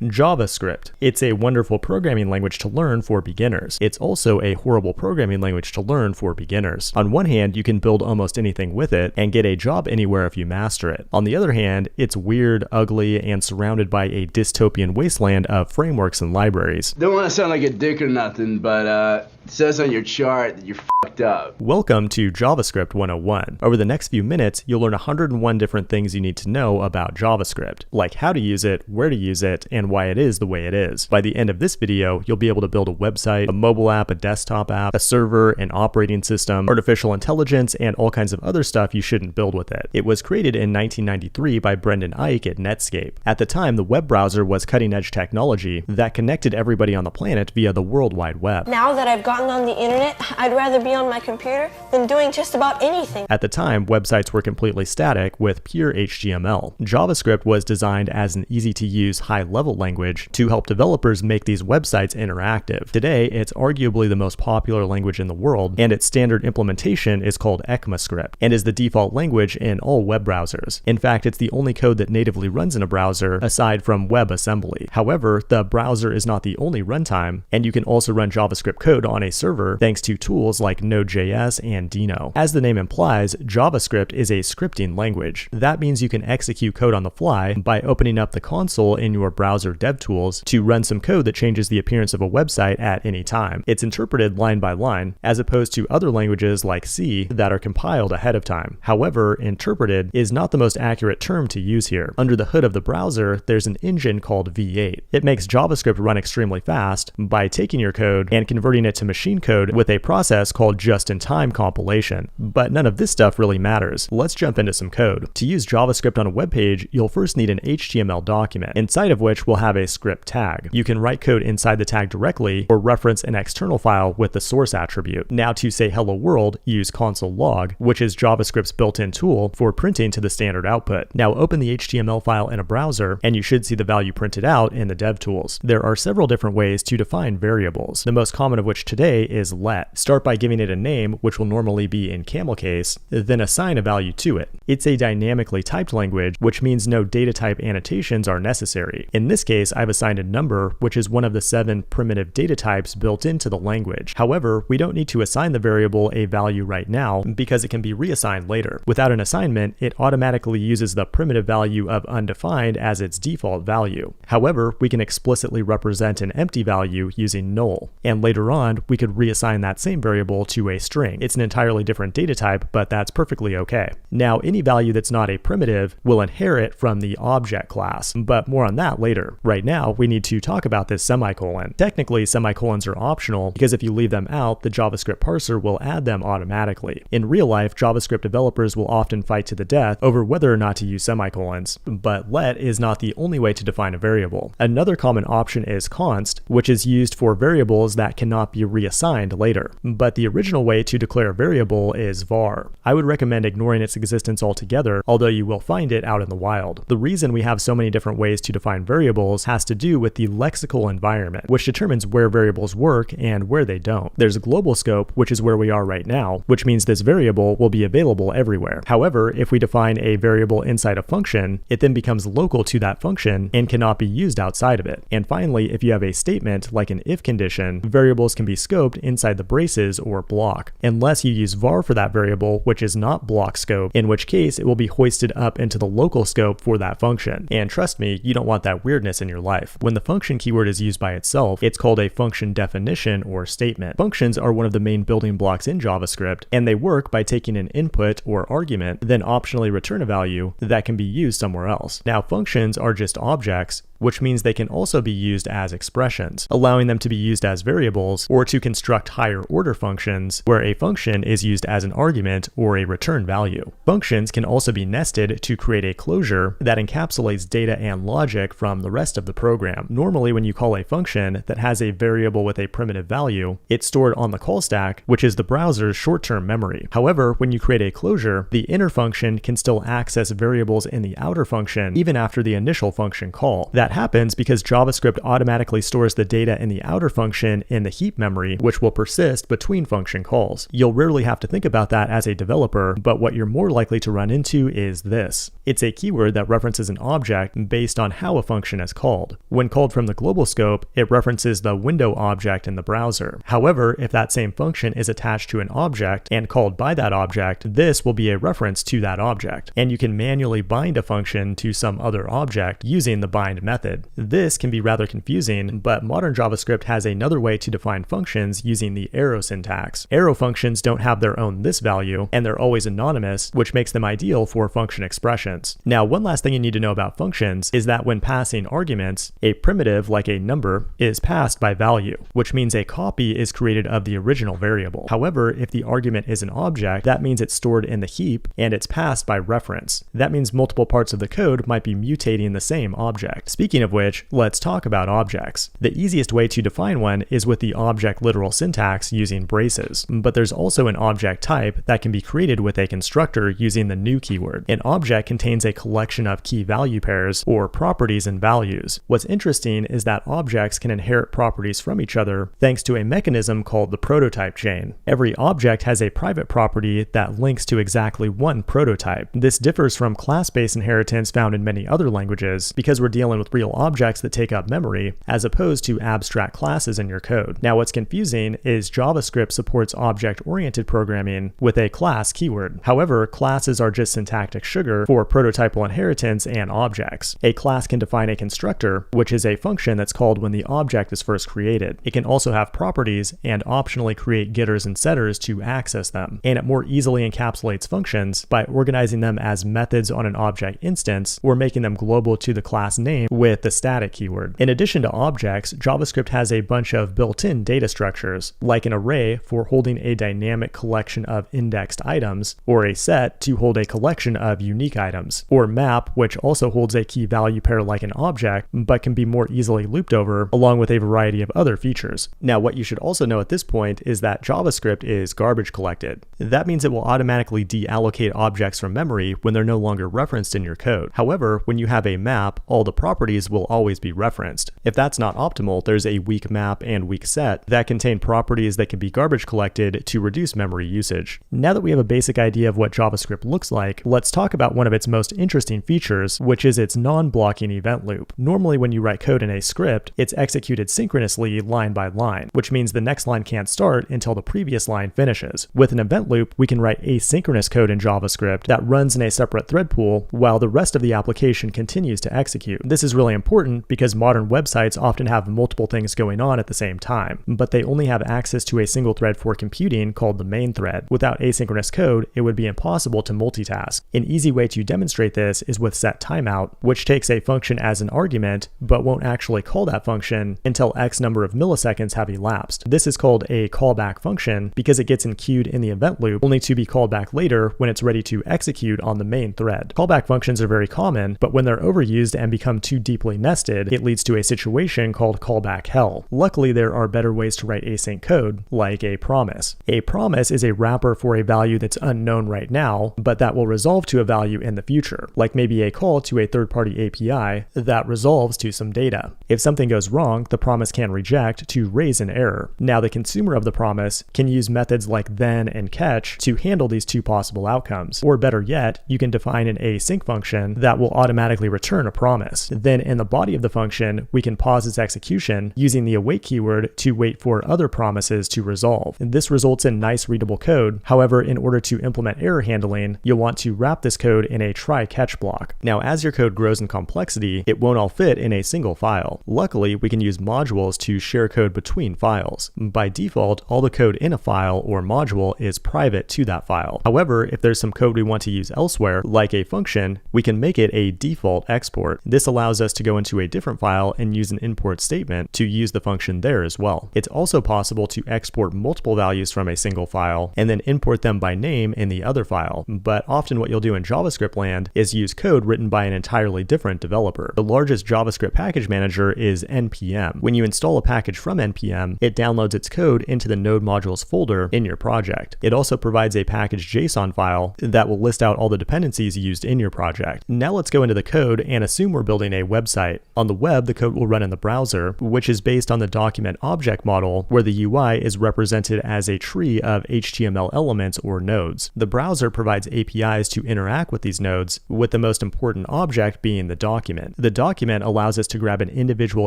JavaScript. It's a wonderful programming language to learn for beginners. It's also a horrible programming language to learn for beginners. On one hand, you can build almost anything with it and get a job anywhere if you master it. On the other hand, it's weird, ugly, and surrounded by a dystopian wasteland of frameworks and libraries. Don't want to sound like a dick or nothing, but it says on your chart that you're fucked up. Welcome to JavaScript 101. Over the next few minutes, you'll learn 101 different things you need to know about JavaScript, like how to use it, where to use it, and why it is the way it is. By the end of this video, you'll be able to build a website, a mobile app, a desktop app, a server, an operating system, artificial intelligence, and all kinds of other stuff you shouldn't build with it. It was created in 1993 by Brendan Eich at Netscape. At the time, the web browser was cutting-edge technology that connected everybody on the planet via the World Wide Web. Now that I've gotten on the internet, I'd rather be on my computer than doing just about anything. At the time, websites were completely static with pure HTML. JavaScript was designed as an easy-to-use, high-level language to help developers make these websites interactive. Today, it's arguably the most popular language in the world, and its standard implementation is called ECMAScript, and is the default language in all web browsers. In fact, it's the only code that natively runs in a browser, aside from WebAssembly. However, the browser is not the only runtime, and you can also run JavaScript code on a server thanks to tools like Node.js and Dino. As the name implies, JavaScript is a scripting language. That means you can execute code on the fly by opening up the console in your browser DevTools to run some code that changes the appearance of a website at any time. It's interpreted line by line, as opposed to other languages like C that are compiled ahead of time. However, interpreted is not the most accurate term to use here. Under the hood of the browser, there's an engine called V8. It makes JavaScript run extremely fast by taking your code and converting it to machine code with a process called just-in-time compilation. But none of this stuff really matters. Let's jump into some code. To use JavaScript on a web page, you'll first need an HTML document, inside of which we'll have a script tag. You can write code inside the tag directly or reference an external file with the source attribute. Now to say hello world, use console log, which is JavaScript's built-in tool for printing to the standard output. Now open the HTML file in a browser and you should see the value printed out in the DevTools. There are several different ways to define variables, the most common of which today is let. Start by giving it a name, which will normally be in camel case, then assign a value to it. It's a dynamically typed language, which means no data type annotations are necessary. In this case, I've assigned a number, which is one of the 7 primitive data types built into the language. However, we don't need to assign the variable a value right now because it can be reassigned later. Without an assignment, it automatically uses the primitive value of undefined as its default value. However, we can explicitly represent an empty value using null, and later on, we could reassign that same variable to a string. It's an entirely different data type, but that's perfectly okay. Now, any value that's not a primitive will inherit from the object class, but more on that later. Right now, we need to talk about this semicolon. Technically, semicolons are optional because if you leave them out, the JavaScript parser will add them automatically. In real life, JavaScript developers will often fight to the death over whether or not to use semicolons, but let is not the only way to define a variable. Another common option is const, which is used for variables that cannot be reassigned later. But the original way to declare a variable is var. I would recommend ignoring its existence altogether, although you will find it out in the wild. The reason we have so many different ways to define variables has to do with the lexical environment, which determines where variables work and where they don't. There's a global scope, which is where we are right now, which means this variable will be available everywhere. However, if we define a variable inside a function, it then becomes local to that function and cannot be used outside of it. And finally, if you have a statement like an if condition, variables can be scoped inside the braces or block, unless you use var for that variable, which is not block scope, in which case it will be hoisted up into the local scope for that function. And trust me, you don't want that weirdness in your life. When the function keyword is used by itself, it's called a function definition or statement. Functions are one of the main building blocks in JavaScript, and they work by taking an input or argument, then optionally return a value that can be used somewhere else. Now, functions are just objects, which means they can also be used as expressions, allowing them to be used as variables or to construct higher order functions where a function is used as an argument or a return value. Functions can also be nested to create a closure that encapsulates data and logic from the rest of the program. Normally, when you call a function that has a variable with a primitive value, it's stored on the call stack, which is the browser's short-term memory. However, when you create a closure, the inner function can still access variables in the outer function even after the initial function call. That That happens because JavaScript automatically stores the data in the outer function in the heap memory, which will persist between function calls. You'll rarely have to think about that as a developer, but what you're more likely to run into is this. It's a keyword that references an object based on how a function is called. When called from the global scope, it references the window object in the browser. However, if that same function is attached to an object and called by that object, this will be a reference to that object, and you can manually bind a function to some other object using the bind method. This can be rather confusing, but modern JavaScript has another way to define functions using the arrow syntax. Arrow functions don't have their own this value, and they're always anonymous, which makes them ideal for function expressions. Now, one last thing you need to know about functions is that when passing arguments, a primitive, like a number, is passed by value, which means a copy is created of the original variable. However, if the argument is an object, that means it's stored in the heap and it's passed by reference. That means multiple parts of the code might be mutating the same object. Speaking of which, let's talk about objects. The easiest way to define one is with the object literal syntax using braces, but there's also an object type that can be created with a constructor using the new keyword. An object contains a collection of key value pairs or properties and values. What's interesting is that objects can inherit properties from each other thanks to a mechanism called the prototype chain. Every object has a private property that links to exactly one prototype. This differs from class-based inheritance found in many other languages because we're dealing with real objects that take up memory as opposed to abstract classes in your code. Now, what's confusing is JavaScript supports object-oriented programming with a class keyword. However, classes are just syntactic sugar for prototypal inheritance and objects. A class can define a constructor, which is a function that's called when the object is first created. It can also have properties and optionally create getters and setters to access them. And it more easily encapsulates functions by organizing them as methods on an object instance or making them global to the class name with the static keyword. In addition to objects, JavaScript has a bunch of built-in data structures, like an array for holding a dynamic collection of indexed items, or a set to hold a collection of unique items, or map, which also holds a key value pair like an object, but can be more easily looped over, along with a variety of other features. Now, what you should also know at this point is that JavaScript is garbage collected. That means it will automatically deallocate objects from memory when they're no longer referenced in your code. However, when you have a map, all the properties will always be referenced. If that's not optimal, there's a weak map and weak set that contain properties that can be garbage collected to reduce memory usage. Now that we have a basic idea of what JavaScript looks like, let's talk about one of its most interesting features, which is its non-blocking event loop. Normally, when you write code in a script, it's executed synchronously line by line, which means the next line can't start until the previous line finishes. With an event loop, we can write asynchronous code in JavaScript that runs in a separate thread pool while the rest of the application continues to execute. This is really important because modern websites often have multiple things going on at the same time, but they only have access to a single thread for computing called the main thread. Without asynchronous code, it would be impossible to multitask. An easy way to demonstrate this is with setTimeout, which takes a function as an argument, but won't actually call that function until X number of milliseconds have elapsed. This is called a callback function because it gets enqueued in the event loop, only to be called back later when it's ready to execute on the main thread. Callback functions are very common, but when they're overused and become too deeply nested, it leads to a situation called callback hell. Luckily, there are better ways to write async code, like a promise. A promise is a wrapper for a value that's unknown right now, but that will resolve to a value in the future, like maybe a call to a third-party API that resolves to some data. If something goes wrong, the promise can reject to raise an error. Now, the consumer of the promise can use methods like then and catch to handle these two possible outcomes. Or better yet, you can define an async function that will automatically return a promise. Then in the body of the function, we can pause its execution using the await keyword to wait for other promises to resolve. And this results in nice readable code. However, in order to implement error handling, you'll want to wrap this code in a try-catch block. Now, as your code grows in complexity, it won't all fit in a single file. Luckily, we can use modules to share code between files. By default, all the code in a file or module is private to that file. However, if there's some code we want to use elsewhere, like a function, we can make it a default export. This allows us to go into a different file and use an import statement to use the function there as well. It's also possible to export multiple values from a single file and then import them by name in the other file. But often what you'll do in JavaScript land is use code written by an entirely different developer. The largest JavaScript package manager is NPM. When you install a package from NPM, it downloads its code into the node modules folder in your project. It also provides a package JSON file that will list out all the dependencies used in your project. Now let's go into the code and assume we're building a website. On the web, the code will run in the browser, which is based on the document object model, where the UI is represented as a tree of HTML elements or nodes. The browser provides APIs to interact with these nodes, with the most important object being the document. The document allows us to grab an individual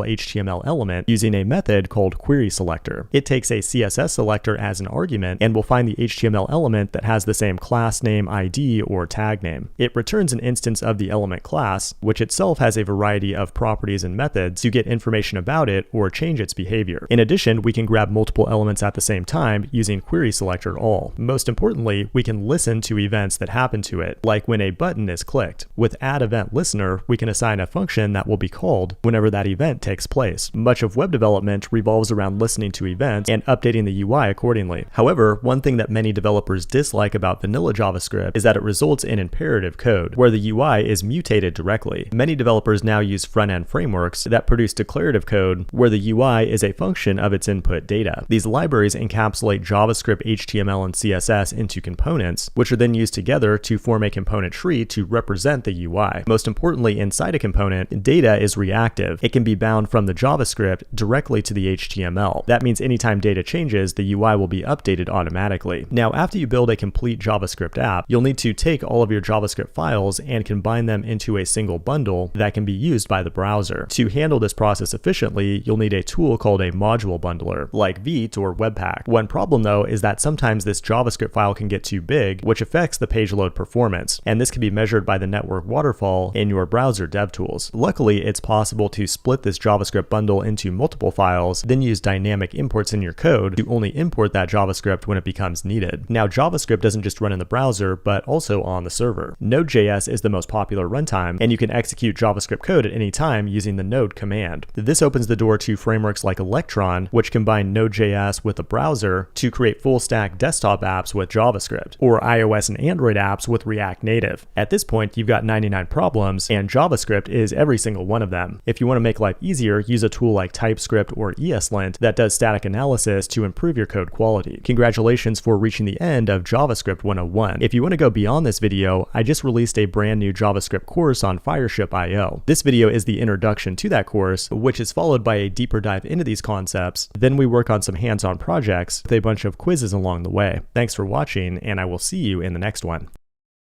HTML element using a method called querySelector. It takes a CSS selector as an argument and will find the HTML element that has the same class name, ID, or tag name. It returns an instance of the element class, which itself has a variety of properties and methods to get information about it or change its behavior. In addition, we can grab multiple elements at the same time using querySelector all. Most importantly, we can listen to events that happen to it, like when a button is clicked. With addEventListener, we can assign a function that will be called whenever that event takes place. Much of web development revolves around listening to events and updating the UI accordingly. However, one thing that many developers dislike about vanilla JavaScript is that it results in imperative code, where the UI is mutated directly. Many developers now use front-end frameworks that produce declarative code, where the UI is a function of its input data. These libraries encapsulate JavaScript, HTML, and CSS into components, which are then used together to form a component tree to represent the UI. Most importantly, inside a component, data is reactive. It can be bound from the JavaScript directly to the HTML. That means anytime data changes, the UI will be updated automatically. Now, after you build a complete JavaScript app, you'll need to take all of your JavaScript files and combine them into a single bundle that can be used by the browser. To handle this process efficiently, you'll need a tool called a module bundler, like Vite or Webpack. One problem though is that sometimes this JavaScript file can get too big, which affects the page load performance, and this can be measured by the network waterfall in your browser DevTools. Luckily, it's possible to split this JavaScript bundle into multiple files, then use dynamic imports in your code to only import that JavaScript when it becomes needed. Now, JavaScript doesn't just run in the browser, but also on the server. Node.js is the most popular runtime, and you can execute JavaScript code at any time using the node command. This opens the door to frameworks like Electron, which combine Node.js with a browser to create full-stack desktop apps with JavaScript, or iOS and Android apps with React Native. At this point, you've got 99 problems, and JavaScript is every single one of them. If you want to make life easier, use a tool like TypeScript or ESLint that does static analysis to improve your code quality. Congratulations for reaching the end of JavaScript 101. If you want to go beyond this video, I just released a brand new JavaScript course on Fireship.io. This video is the introduction to that course, which is followed by a deeper dive into these concepts. Then we work on some hands-on projects with a bunch of quizzes along the way. Thanks for watching, and I will see you in the next one.